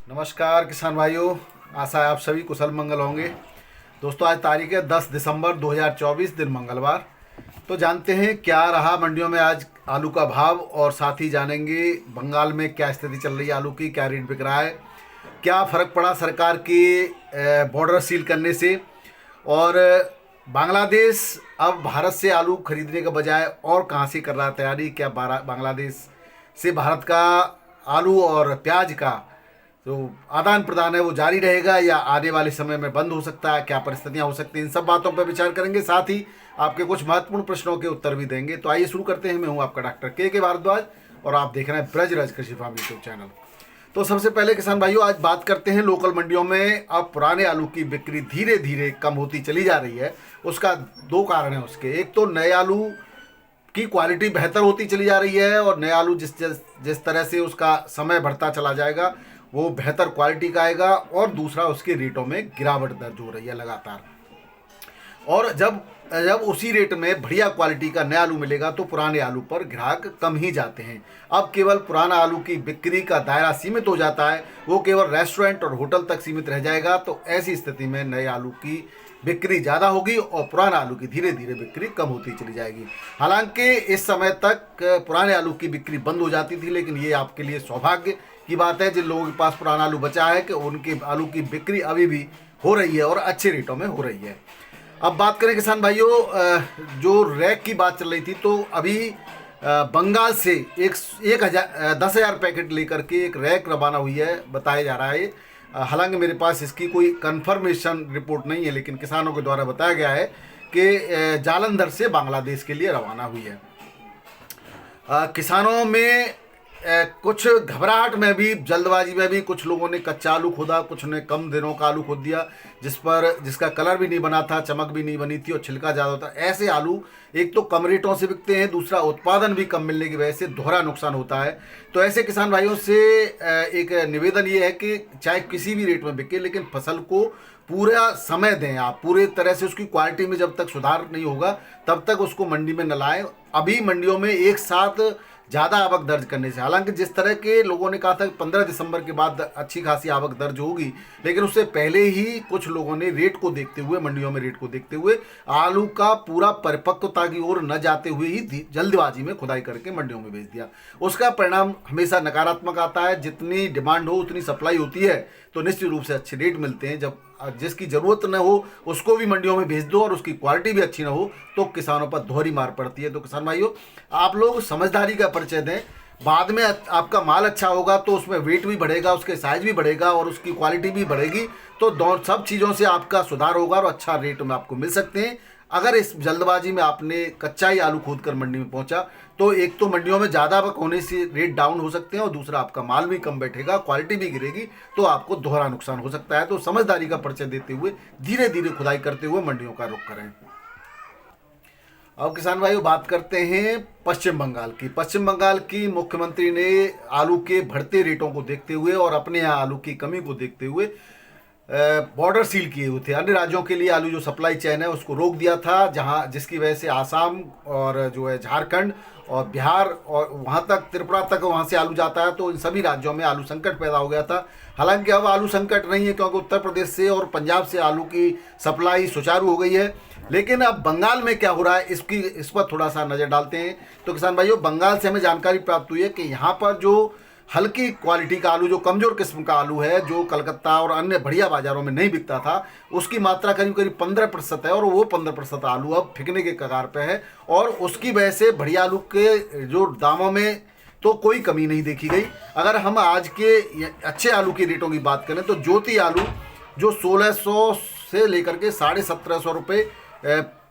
नमस्कार किसान भाइयों, आशा है आप सभी कुशल मंगल होंगे। दोस्तों, आज तारीख है 10 दिसंबर 2024, दिन मंगलवार। तो जानते हैं क्या रहा मंडियों में आज आलू का भाव, और साथ ही जानेंगे बंगाल में क्या स्थिति चल रही है आलू की, क्या रेट बिक रहा है, क्या फ़र्क पड़ा सरकार के बॉर्डर सील करने से, और बांग्लादेश अब भारत से आलू खरीदने के बजाय और कहाँ से कर रहा है तैयारी। क्या बांग्लादेश से भारत का आलू और प्याज का जो आदान प्रदान है वो जारी रहेगा या आने वाले समय में बंद हो सकता है, क्या परिस्थितियां हो सकती हैं, इन सब बातों पर विचार करेंगे। साथ ही आपके कुछ महत्वपूर्ण प्रश्नों के उत्तर भी देंगे। तो आइए शुरू करते हैं। मैं हूं आपका डॉक्टर के भारद्वाज और आप देख रहे हैं ब्रजराज कृषि फार्म यूट्यूब चैनल। तो सबसे पहले किसान भाइयों, आज बात करते हैं लोकल मंडियों में अब पुराने आलू की बिक्री धीरे धीरे कम होती चली जा रही है। उसका दो कारण है उसके। एक तो नए आलू की क्वालिटी बेहतर होती चली जा रही है, और नया आलू जिस तरह से उसका समय बढ़ता चला जाएगा वो बेहतर क्वालिटी का आएगा। और दूसरा, उसके रेटों में गिरावट दर्ज हो रही है लगातार। और जब जब उसी रेट में बढ़िया क्वालिटी का नया आलू मिलेगा तो पुराने आलू पर ग्राहक कम ही जाते हैं। अब केवल पुराना आलू की बिक्री का दायरा सीमित हो जाता है, वो केवल रेस्टोरेंट और होटल तक सीमित रह जाएगा। तो ऐसी स्थिति में नए आलू की बिक्री ज़्यादा होगी और पुराना आलू की धीरे धीरे बिक्री कम होती चली जाएगी। हालांकि इस समय तक पुराने आलू की बिक्री बंद हो जाती थी, लेकिन ये आपके लिए सौभाग्य की बात है जिन लोगों के पास पुराना आलू बचा है कि उनके आलू की बिक्री अभी भी हो रही है और अच्छे रेटों में हो रही है। अब बात करें किसान भाइयों, जो रैक की बात चल रही थी, तो अभी बंगाल से 10,000 पैकेट लेकर के एक रैक रवाना हुई है, बताया जा रहा है। हालांकि मेरे पास इसकी कोई कंफर्मेशन रिपोर्ट नहीं है, लेकिन किसानों के द्वारा बताया गया है कि जालंधर से बांग्लादेश के लिए रवाना हुई है। किसानों में कुछ घबराहट में भी, जल्दबाजी में भी कुछ लोगों ने कच्चा आलू खोदा, कुछ ने कम दिनों का आलू खोद दिया जिसका कलर भी नहीं बना था, चमक भी नहीं बनी थी और छिलका ज़्यादा होता। ऐसे आलू एक तो कम रेटों से बिकते हैं, दूसरा उत्पादन भी कम मिलने की वजह से दोहरा नुकसान होता है। तो ऐसे किसान भाइयों से एक निवेदन ये है कि चाहे किसी भी रेट में बिके, लेकिन फसल को पूरा समय दें आप, पूरे तरह से उसकी क्वालिटी में जब तक सुधार नहीं होगा तब तक उसको मंडी में न लाएं। अभी मंडियों में एक साथ ज़्यादा आवक दर्ज करने से, हालांकि जिस तरह के लोगों ने कहा था कि 15 दिसंबर के बाद अच्छी खासी आवक दर्ज होगी, लेकिन उससे पहले ही कुछ लोगों ने रेट को देखते हुए, मंडियों में रेट को देखते हुए आलू का पूरा परिपक्वता की ओर न जाते हुए ही जल्दबाजी में खुदाई करके मंडियों में भेज दिया। उसका परिणाम हमेशा नकारात्मक आता है। जितनी डिमांड हो उतनी सप्लाई होती है तो निश्चित रूप से अच्छे रेट मिलते हैं। जब जिसकी ज़रूरत न हो उसको भी मंडियों में भेज दो और उसकी क्वालिटी भी अच्छी ना हो तो किसानों पर दोहरी मार पड़ती है। तो किसान भाइयों, आप लोग समझदारी का परिचय दें। बाद में आपका माल अच्छा होगा तो उसमें वेट भी बढ़ेगा, उसके साइज भी बढ़ेगा और उसकी क्वालिटी भी बढ़ेगी। तो सब चीज़ों से आपका सुधार होगा और अच्छा रेट में आपको मिल सकते हैं। अगर इस जल्दबाजी में आपने कच्चा ही आलू खोद कर मंडी में पहुंचा तो एक तो मंडियों में ज़्यादा आवक होने से रेट डाउन हो सकते हैं, और दूसरा आपका माल भी कम बैठेगा, क्वालिटी भी गिरेगी, तो आपको दोहरा नुकसान हो सकता है। तो समझदारी का परिचय देते हुए धीरे धीरे खुदाई करते हुए मंडियों का रुख करें। अब किसान भाइयों, बात करते हैं पश्चिम बंगाल की। पश्चिम बंगाल की मुख्यमंत्री ने आलू के बढ़ते रेटों को देखते हुए और अपने यहाँ आलू की कमी को देखते हुए बॉर्डर सील किए हुए थे। अन्य राज्यों के लिए आलू जो सप्लाई चेन है उसको रोक दिया था, जिसकी वजह से आसाम और जो है झारखंड और बिहार और वहाँ तक त्रिपुरा तक वहाँ से आलू जाता है। तो इन सभी राज्यों में आलू संकट पैदा हो गया था। हालांकि अब आलू संकट नहीं है, क्योंकि उत्तर प्रदेश से और पंजाब से आलू की सप्लाई सुचारू हो गई है। लेकिन अब बंगाल में क्या हो रहा है इस पर थोड़ा सा नज़र डालते हैं। तो किसान भाइयों, बंगाल से हमें जानकारी प्राप्त हुई है कि यहाँ पर जो हल्की क्वालिटी का आलू, जो कमज़ोर किस्म का आलू है, जो कलकत्ता और अन्य बढ़िया बाज़ारों में नहीं बिकता था, उसकी मात्रा करीब करीब 15% है, और वो 15% आलू अब फिकने के कगार पे है। और उसकी वजह से बढ़िया आलू के जो दामों में तो कोई कमी नहीं देखी गई। अगर हम आज के अच्छे आलू के रेटों की बात करें तो ज्योति आलू जो 1600 से लेकर के 1750 रुपये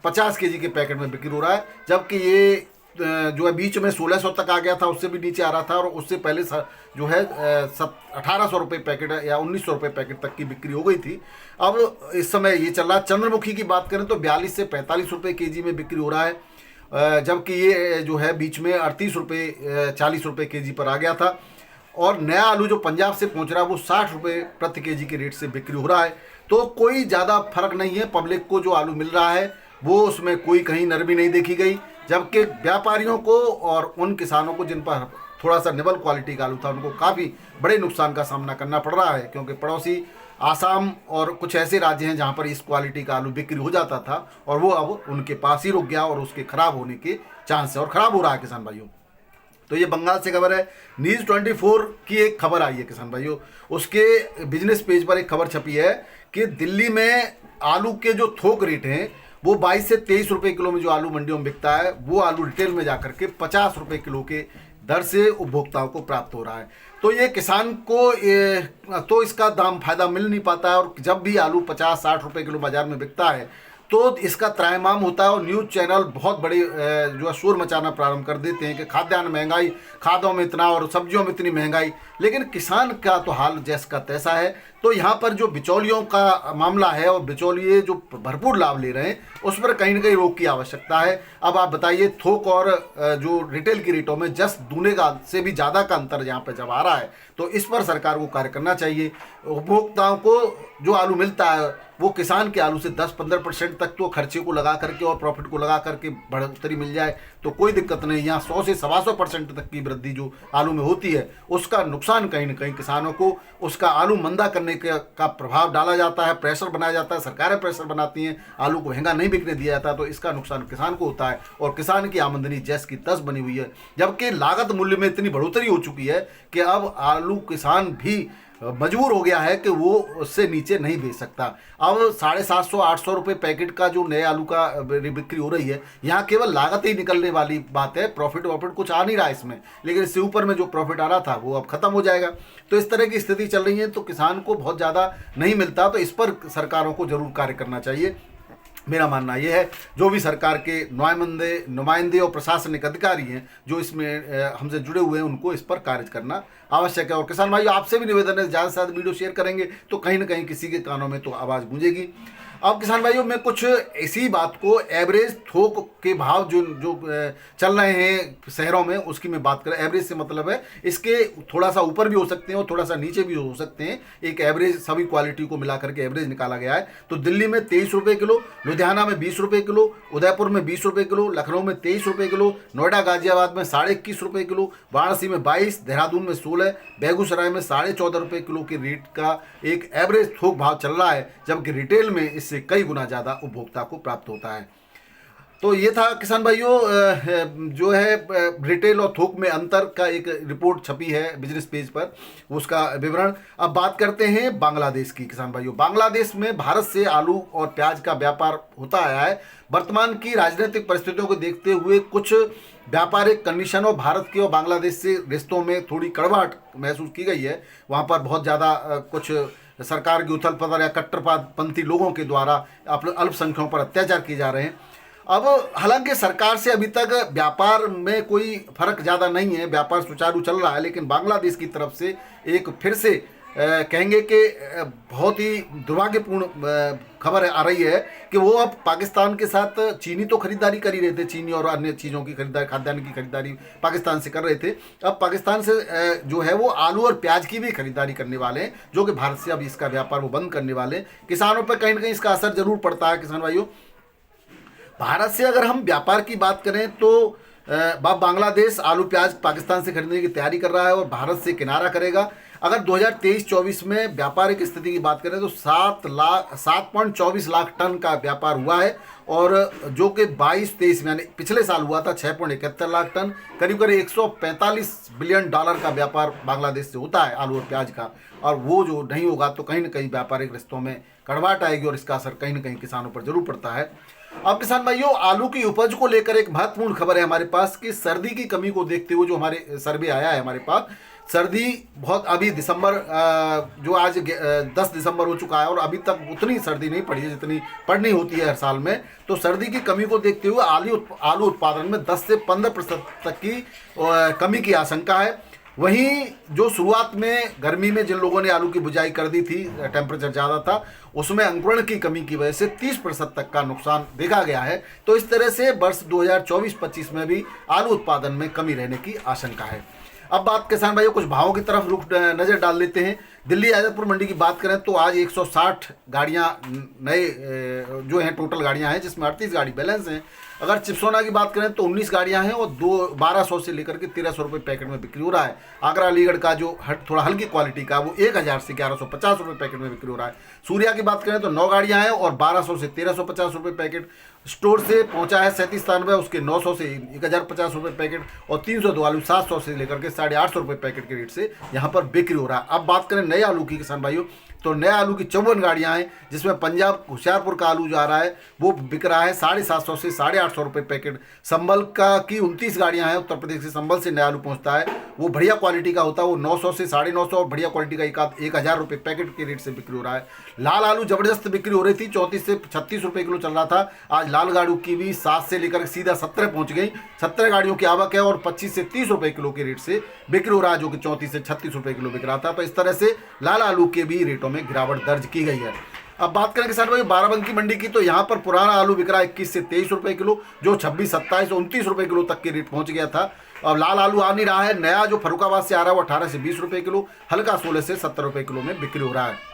50 केजी के पैकेट में बिक्री हो रहा है, जबकि ये जो है बीच में 1600 तक आ गया था, उससे भी नीचे आ रहा था, और उससे पहले जो है 1800 रुपये पैकेट या 1900 रुपये पैकेट तक की बिक्री हो गई थी। अब इस समय ये चल रहा है। चंद्रमुखी की बात करें तो 42 से 45 रुपये केजी में बिक्री हो रहा है, जबकि ये जो है बीच में 38 रुपये 40 रुपये केजी पर आ गया था। और नया आलू जो पंजाब से पहुंच रहा है वो 60 रुपये प्रति केजी के रेट से बिक्री हो रहा है। तो कोई ज़्यादा फर्क नहीं है। पब्लिक को जो आलू मिल रहा है वो उसमें कोई कहीं नरमी नहीं देखी गई, जबकि व्यापारियों को और उन किसानों को जिन पर थोड़ा सा निबल क्वालिटी का आलू था, उनको काफ़ी बड़े नुकसान का सामना करना पड़ रहा है, क्योंकि पड़ोसी आसाम और कुछ ऐसे राज्य हैं जहां पर इस क्वालिटी का आलू बिक्री हो जाता था और वो अब उनके पास ही रुक गया और उसके खराब होने के चांस है और ख़राब हो रहा है किसान भाइयों। तो ये बंगाल से खबर है। न्यूज़ 24 की एक खबर आई है किसान भाइयों, उसके बिजनेस पेज पर एक खबर छपी है कि दिल्ली में आलू के जो थोक रेट हैं वो 22 से 23 रुपये किलो में जो आलू मंडियों में बिकता है, वो आलू रिटेल में जाकर के 50 रुपये किलो के दर से उपभोक्ताओं को प्राप्त हो रहा है। तो ये किसान को तो इसका दाम फायदा मिल नहीं पाता है, और जब भी आलू 50-60 रुपये किलो बाजार में बिकता है तो इसका त्राहिमाम होता है और न्यूज़ चैनल बहुत बड़ी जो है शोर मचाना प्रारंभ कर देते हैं कि खाद्यान्न महंगाई, खादों में इतना और सब्जियों में इतनी महंगाई। लेकिन किसान का तो हाल जैसा का तैसा है। तो यहाँ पर जो बिचौलियों का मामला है और बिचौलिए जो भरपूर लाभ ले रहे हैं, उस पर कहीं ना कहीं रोक की आवश्यकता है। अब आप बताइए, थोक और जो रिटेल की रेटों में जस्ट दूने का से भी ज़्यादा का अंतर यहाँ पर जब आ रहा है, तो इस पर सरकार को कार्य करना चाहिए। उपभोक्ताओं को जो आलू मिलता है वो किसान के आलू से 10-15% तक तो खर्चे को लगा करके और प्रॉफिट को लगा करके बढ़ोतरी मिल जाए तो कोई दिक्कत नहीं। यहाँ 100 से 125% तक की वृद्धि जो आलू में होती है, उसका नुकसान कहीं ना कहीं किसानों को, उसका आलू मंदा करने का प्रभाव डाला जाता है, प्रेशर बनाया जाता है, सरकारें प्रेशर बनाती हैं, आलू को महंगा नहीं बिकने दिया जाता, तो इसका नुकसान किसान को होता है और किसान की आमदनी जैस की तस बनी हुई है। जबकि लागत मूल्य में इतनी बढ़ोतरी हो चुकी है कि अब आलू किसान भी मजबूर हो गया है कि वो उससे नीचे नहीं बेच सकता। अब 750-800 रुपये पैकेट का जो नए आलू का बिक्री हो रही है, यहाँ केवल लागत ही निकलने वाली बात है, प्रॉफिट वॉफिट कुछ आ नहीं रहा इसमें, लेकिन इससे ऊपर में जो प्रॉफिट आ रहा था वो अब खत्म हो जाएगा। तो इस तरह की स्थिति चल रही है, तो किसान को बहुत ज़्यादा नहीं मिलता। तो इस पर सरकारों को जरूर कार्य करना चाहिए, मेरा मानना यह है। जो भी सरकार के नुमाइंदे और प्रशासनिक अधिकारी हैं जो इसमें हमसे जुड़े हुए हैं, उनको इस पर कार्य करना आवश्यक है। और किसान भाई, आपसे भी निवेदन है, ज़्यादा से ज़्यादा वीडियो शेयर करेंगे तो कहीं ना कहीं किसी के कानों में तो आवाज़ गूंजेगी। अब किसान भाइयों, मैं कुछ इसी बात को एवरेज थोक के भाव जो जो चल रहे हैं शहरों में, उसकी मैं बात करें। एवरेज से मतलब है इसके थोड़ा सा ऊपर भी हो सकते हैं और थोड़ा सा नीचे भी हो सकते हैं। एक एवरेज सभी क्वालिटी को मिला करके एवरेज निकाला गया है। तो दिल्ली में 23 रुपये किलो, लुधियाना में 20 रुपये किलो, उदयपुर में 20 रुपये किलो, लखनऊ में 23 रुपये किलो, नोएडा गाजियाबाद में 21.5 रुपये किलो, वाराणसी में 22, देहरादून में 16, बेगूसराय में 14.5 रुपये किलो के रेट का एक एवरेज थोक भाव चल रहा है, जबकि रिटेल में इससे कई गुना ज़्यादा उपभोक्ता को प्राप्त होता है। तो ये था किसान भाइयों जो है रिटेल और थोक में अंतर का एक रिपोर्ट छपी है बिजनेस पेज पर, उसका विवरण। अब बात करते हैं बांग्लादेश की किसान भाइयों। बांग्लादेश में भारत से आलू और प्याज का व्यापार होता आया है। वर्तमान की राजनीतिक परिस्थितियों को देखते हुए कुछ व्यापारिक कंडीशनों भारत के और बांग्लादेश से रिश्तों में थोड़ी कड़वाहट महसूस की गई है। वहाँ पर बहुत ज़्यादा कुछ सरकार की उथल पुथल या कट्टरपंथी लोगों के द्वारा अल्पसंख्यकों पर अत्याचार किए जा रहे हैं। अब हालांकि सरकार से अभी तक व्यापार में कोई फर्क ज़्यादा नहीं है, व्यापार सुचारू चल रहा है, लेकिन बांग्लादेश की तरफ से एक फिर से कहेंगे कि बहुत ही दुर्भाग्यपूर्ण खबर आ रही है कि वो अब पाकिस्तान के साथ चीनी तो खरीदारी कर ही रहे थे, चीनी और अन्य चीज़ों की खरीदारी, खाद्यान्न की खरीदारी पाकिस्तान से कर रहे थे। अब पाकिस्तान से जो है वो आलू और प्याज की भी खरीदारी करने वाले हैं, जो कि भारत से अब इसका व्यापार वो बंद करने वाले हैं। किसानों पर कहीं ना कहीं इसका असर जरूर पड़ता है। किसान भाइयों, भारत से अगर हम व्यापार की बात करें तो बांग्लादेश आलू प्याज पाकिस्तान से खरीदने की तैयारी कर रहा है और भारत से किनारा करेगा। अगर 2023-24 में व्यापारिक स्थिति की बात करें तो 7.24 लाख टन का व्यापार हुआ है, और जो कि 22-23 में यानी पिछले साल हुआ था 6.71 लाख टन। करीब करीब $145 बिलियन का व्यापार बांग्लादेश से होता है आलू और प्याज का, और वो जो नहीं होगा तो कहीं ना कहीं व्यापारिक रिश्तों में कड़वाहट आएगी और इसका असर कहीं ना कहीं किसानों पर जरूर पड़ता है। अब किसान भाइयों, आलू की उपज को लेकर एक महत्वपूर्ण खबर है हमारे पास कि सर्दी की कमी को देखते हुए जो हमारे सर्वे आया है हमारे पास, सर्दी बहुत अभी दिसंबर जो आज 10 दिसंबर हो चुका है और अभी तक उतनी सर्दी नहीं पड़ी है जितनी पड़नी होती है हर साल में। तो सर्दी की कमी को देखते हुए आलू उत्पादन में 10 से 15% तक की कमी की आशंका है। वहीं जो शुरुआत में गर्मी में जिन लोगों ने आलू की बुझाई कर दी थी, टेम्परेचर ज़्यादा था, उसमें अंकुरण की कमी की वजह से 30% तक का नुकसान देखा गया है। तो इस तरह से वर्ष 2024-25 में भी आलू उत्पादन में कमी रहने की आशंका है। अब बात किसान भाइयों कुछ भावों की तरफ नज़र डाल लेते हैं। दिल्ली आज़ादपुर मंडी की बात करें तो आज 160 गाड़ियां नए जो हैं टोटल गाड़ियां हैं, जिसमें 38 गाड़ी बैलेंस हैं। अगर चिप्सोना की बात करें तो 19 गाड़ियां हैं और 1200 से लेकर के 1300 रुपये पैकेट में बिक्री हो रहा है। आगरा अलीगढ़ का जो थोड़ा हल्की क्वालिटी का वो 1000 से 1150 रुपये पैकेट में बिक्री हो रहा है। सूर्या की बात करें तो 9 गाड़ियां हैं और 1200 से 1350 रुपये पैकेट। स्टोर से पहुंचा है 3793, उसके 900 से 1050 रुपये पैकेट और 302 आलू 700 से लेकर के 850 रुपये पैकेट के रेट से यहाँ पर बिक्री हो रहा है। अब बात करें नए आलू की किसान भाइयों, तो नए आलू की 54 गाड़ियाँ हैं, जिसमें पंजाब होशियारपुर का आलू जो आ रहा है वो बिक रहा है 750 से 850 रुपये पैकेट। संभल का की 29 गाड़ियाँ हैं, उत्तर प्रदेश से संभल से नया आलू पहुँचता है, वो बढ़िया क्वालिटी का होता है, वो 900 से 950 और बढ़िया क्वालिटी का 1000 रुपये पैकेट के रेट से बिक्री हो रहा है। लाल आलू जबरदस्त बिक्री हो रही थी, 34 से 36 रुपये किलो चल रहा था। आज लाल गाड़ू की भी 7 से लेकर सीधा 17 पहुँच गई। 17 गाड़ियों की आवक है और 25 से 30 रुपये किलो के रेट से बिक्री हो रहा है, जो कि 34 से 36 रुपये किलो बिक रहा था। तो इस तरह से लाल आलू के भी रेटों में गिरावट दर्ज की गई है। अब बात करें किसान भाई बाराबंकी मंडी की, तो यहाँ पर पुराना आलू बिक रहा है 21 से 23 रुपये किलो, जो 26, 27, 29 रुपये किलो तक के रेट पहुंच गया था। अब लाल आलू आ नहीं रहा है। नया जो फरुखाबाद से आ रहा है वो 18 से 20 रुपये किलो, हल्का 16 से 70 रुपये किलो में बिक्री हो रहा है।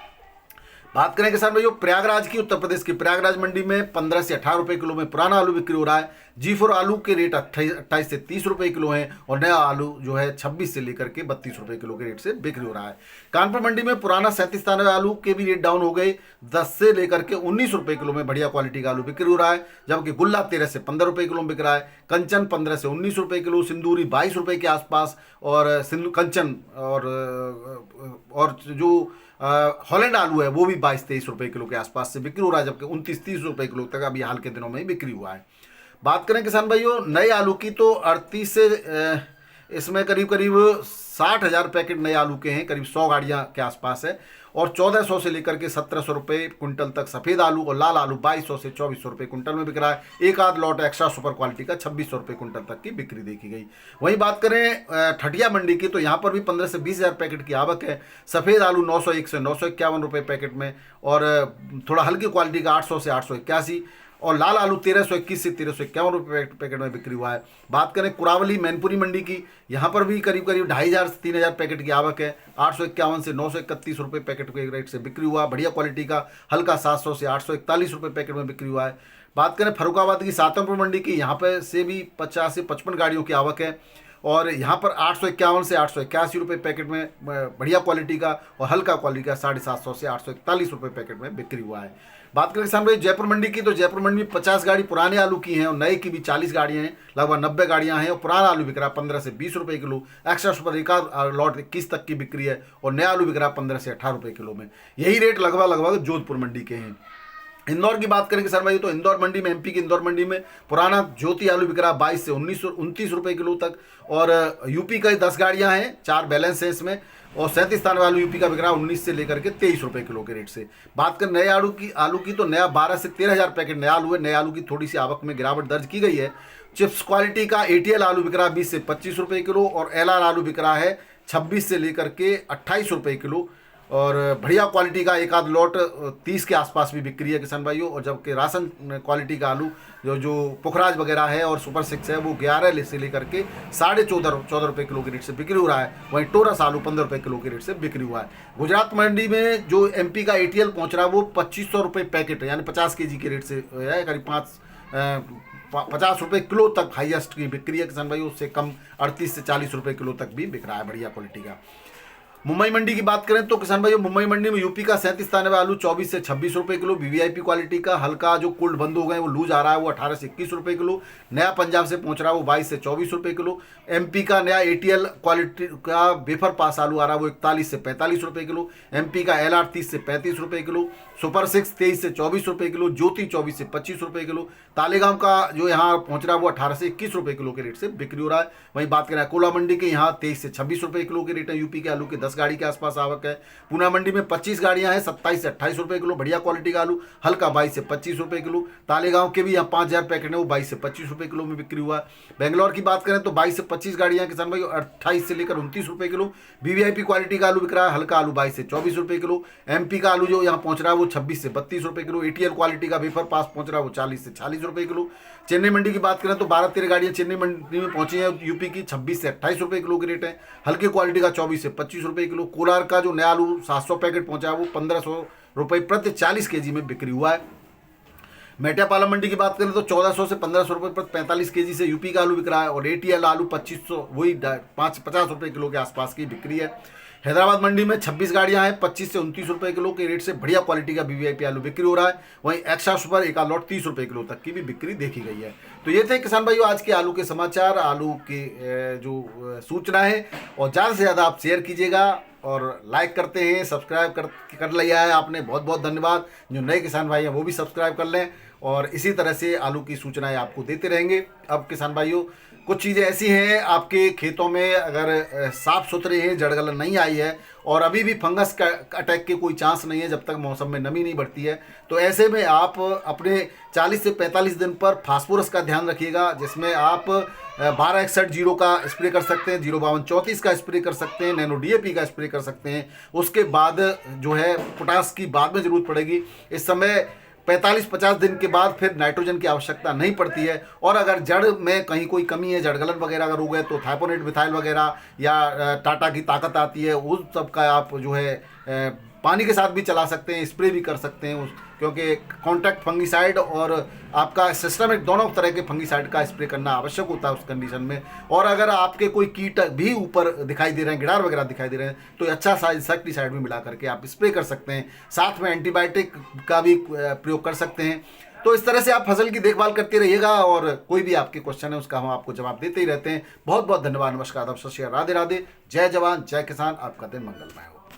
बात करें किसान भाइयों प्रयागराज की, उत्तर प्रदेश की प्रयागराज मंडी में 15 से 18 रुपये किलो में पुराना आलू बिक्री हो रहा है। G4 आलू के रेट 28 से 30 रुपये किलो हैं और नया आलू जो है 26 से लेकर के 32 रुपये किलो के रेट से बिक्री हो रहा है। कानपुर मंडी में पुराना 3793 आलू के भी रेट डाउन हो गए, 10 से लेकर के 19 रुपये किलो में बढ़िया क्वालिटी का आलू बिक्री हो रहा है, जबकि गुल्ला 13 से 15 रुपये किलो में बिक रहा है। कंचन 15 से 19 रुपये किलो, सिंदूरी 22 रुपये के आसपास और कंचन और जो हॉलैंड आलू है वो भी 22-23 रुपये किलो के आसपास से बिक्री हो रहा है, जबकि 29-30 रुपये किलो तक अभी हाल के दिनों में ही बिक्री हुआ है। बात करें किसान भाइयों नए आलू की, तो 38 से इसमें करीब 60,000 पैकेट नए आलू के हैं, करीब 100 गाड़ियां के आसपास है और 1400 से लेकर के 1700 रुपये कुंटल तक सफ़ेद आलू और लाल आलू 2200 से 2400 रुपये कुंटल में बिक रहा है। एक आध लॉट एक्स्ट्रा सुपर क्वालिटी का 2600 रुपये कुंटल तक की बिक्री देखी गई। वहीं बात करें ठटिया मंडी की, तो यहाँ पर भी 15 से 20,000 पैकेट की आवक है। सफ़ेद आलू 901 से 951 रुपये पैकेट में और थोड़ा हल्की क्वालिटी का 800 से 881 और लाल आलू 1321 से 1351 रुपये पैकेट में बिक्री हुआ है। बात करें कुरावली मैनपुरी मंडी की, यहाँ पर भी करीब 2,500 से 3,000 पैकेट की आवक है। 851 से 931 रुपये पैकेट के रेट से बिक्री हुआ, बढ़िया क्वालिटी का हल्का 700 से 841 रुपये पैकेट में बिक्री हुआ है। बात करें फरुखाबाद की सातमपुर मंडी की, यहाँ पर से भी 50 से 55 गाड़ियों की आवक है और यहाँ पर 851 से 881 रुपये पैकेट में बढ़िया क्वालिटी का और हल्का क्वालिटी का 750 से 841 रुपये पैकेट में बिक्री हुआ है। बात करें किसान भाई जयपुर मंडी की, तो जयपुर मंडी में 50 गाड़ी पुराने आलू की हैं और नए की भी 40 गाड़ियाँ हैं, लगभग 90 गाड़ियाँ हैं और पुराना आलू बिक रहा है 15 से 20 रुपये किलो, एक्स्ट्रा सुपर एक लॉट 21 तक की बिक्री है और नया आलू बिक रहा है 15 से 18 रुपये किलो में। यही रेट लगभग जोधपुर मंडी के हैं। इंदौर की बात करें किसान भाई, तो इंदौर मंडी में, एमपी की इंदौर मंडी में पुराना ज्योति आलू बिक रहा है 22 से 29 रुपये किलो तक और यूपी का 10 गाड़ियां हैं, 4 बैलेंस है इसमें और 37 आलू यूपी का बिक रहा है 19 से लेकर के 23 रुपये किलो के रेट से। बात करें नए आलू की तो नया 12 से 13,000 पैकेट नया आलू है। नए आलू की थोड़ी सी आवक में गिरावट दर्ज की गई है। चिप्स क्वालिटी का ATL आलू बिक रहा है 20 से 25 रुपये किलो और LR आलू बिक रहा है 26 से लेकर के 28 रुपये किलो और बढ़िया क्वालिटी का एक आध लॉट 30 के आसपास भी बिक्री है किसान भाइयों। और जबकि राशन क्वालिटी का आलू जो पुखराज वगैरह है और सुपर 6 है वो 11 से लेकर के 14.5 रुपये किलो के रेट से बिक्री हो रहा है। वहीं टोरस आलू 15 रुपये किलो के रेट से बिक्री हुआ है। गुजरात मंडी में जो MP का ATL पहुंच रहा है वो 2500 रुपये पैकेट यानी 50 kg के रेट से है, करीब 50 रुपये किलो तक हाईएस्ट की बिक्री है किसान भाई। उससे कम 38 से 40 रुपये किलो तक भी बिक रहा है बढ़िया क्वालिटी का। मुंबई मंडी की बात करें तो किसान भाइयों मुंबई मंडी में यूपी का 3793 आलू 24 से 26 रुपये किलो, VVIP क्वालिटी का हल्का जो कोल्ड बंद हो गए वो लूज आ रहा है वो 18 से 21 रुपये किलो। नया पंजाब से पहुंच रहा है वो 22 से 24 रुपये किलो। MP का नया ATL क्वालिटी का वेफर पास आलू आ रहा है वो 41 से 45 रुपये किलो। MP का LR 30 से 35 रुपये किलो। सुपर 6 23 से 24 रुपये किलो। ज्योति 24 से 25 रुपये किलो। तालेगांव का जो यहाँ पहुंच रहा है वो 18 से 21 रुपये किलो के रेट से बिक्री हो रहा है। वहीं बात करें अकोला मंडी के, यहाँ 23 से 26 रुपये किलो के रेट है। यूपी के आलू के 10 गाड़ी के आसपास आवक है। पूना मंडी में 25 गाड़ियां हैं, 27 से 28 रुपये किलो, बढ़िया क्वालिटी का आलू हल्का 22 से 25 रुपये किलो। तालेगांव के भी यहाँ 5000 पैकेट है वो 22 से 25 रुपये किलो में बिक्री हुआ है। बेंगलोर की बात करें तो 22 से 25 गाड़ियां किसान भाई 28 से लेकर 29 रुपये किलो। VVIP क्वालिटी का आलू बिक रहा है हल्का आलू 22 से 24 रुपये किलो। MP का आलू जो यहाँ पहुंच रहा है वो 26 से 32 रुपये किलो। ATL क्वालिटी का वेफर पास पहुंच रहा है वो 40 से 40 रुपये किलो। चेन्नई मंडी की बात करें तो 12-13 गाड़ियां चेन्नई मंडी में पहुंची हैं। यूपी की 26 से 28 रुपये किलो के रेट है, हल्की क्वालिटी का 24 से 25 रुपये किलो। कोलार का जो नया आलू 700 पैकेट पहुंचा है वो 1500 रुपये प्रति 40 kg में बिक्री हुआ है। मेटापाला मंडी की बात करें तो 1400 से 1500 रुपये पर 45 केजी से यूपी का आलू बिक रहा है, और एटीएल आलू 2500 वही 50 रुपये किलो के आसपास की बिक्री है। हैदराबाद मंडी में 26 गाड़ियां हैं, 25 से 29 रुपये किलो के रेट से बढ़िया क्वालिटी का वीवीआईपी आलू बिक्री हो रहा है। वहीं एक्स्ट्रा सुपर एक लॉट 30 रुपये किलो तक की भी बिक्री देखी गई है। तो ये थे किसान भाइयों आज के आलू के समाचार, आलू की जो सूचना है, और ज़्यादा से ज़्यादा आप शेयर कीजिएगा, और लाइक करते हैं, सब्सक्राइब कर लिया है आपने, बहुत बहुत धन्यवाद। जो नए किसान भाई हैं वो भी सब्सक्राइब कर लें, और इसी तरह से आलू की सूचनाएं आपको देते रहेंगे। अब किसान भाइयों कुछ चीज़ें ऐसी हैं आपके खेतों में, अगर साफ़ सुथरे हैं, जड़ गलन नहीं आई है, और अभी भी फंगस का अटैक के कोई चांस नहीं है जब तक मौसम में नमी नहीं बढ़ती है, तो ऐसे में आप अपने 40 से 45 दिन पर फास्फोरस का ध्यान रखिएगा, जिसमें आप 1261 का स्प्रे कर सकते हैं, 05234 का स्प्रे कर सकते हैं, नैनो डीएपी का स्प्रे कर सकते हैं। उसके बाद जो है पोटास की बाद में ज़रूरत पड़ेगी। इस समय 45-50 दिन के बाद फिर नाइट्रोजन की आवश्यकता नहीं पड़ती है। और अगर जड़ में कहीं कोई कमी है, जड़गलन वगैरह अगर हो गए, तो थाइपोनेट मिथाइल वगैरह या टाटा की ताकत आती है, उस सब का आप जो है पानी के साथ भी चला सकते हैं, स्प्रे भी कर सकते हैं क्योंकि कॉन्टैक्ट फंगीसाइड और आपका सिस्टमिक दोनों तरह के फंगीसाइड का स्प्रे करना आवश्यक होता है उस कंडीशन में। और अगर आपके कोई कीट भी ऊपर दिखाई दे रहे हैं, गिडार वगैरह दिखाई दे रहे हैं, तो अच्छा सा इंसेक्टिसाइड भी मिला करके आप स्प्रे कर सकते हैं। साथ में एंटीबायोटिक का भी प्रयोग कर सकते हैं। तो इस तरह से आप फसल की देखभाल करते रहिएगा, और कोई भी आपके क्वेश्चन है उसका हम आपको जवाब देते ही रहते हैं। बहुत बहुत धन्यवाद, नमस्कार, राधे राधे, जय जवान जय किसान, आपका दिन मंगलमय हो।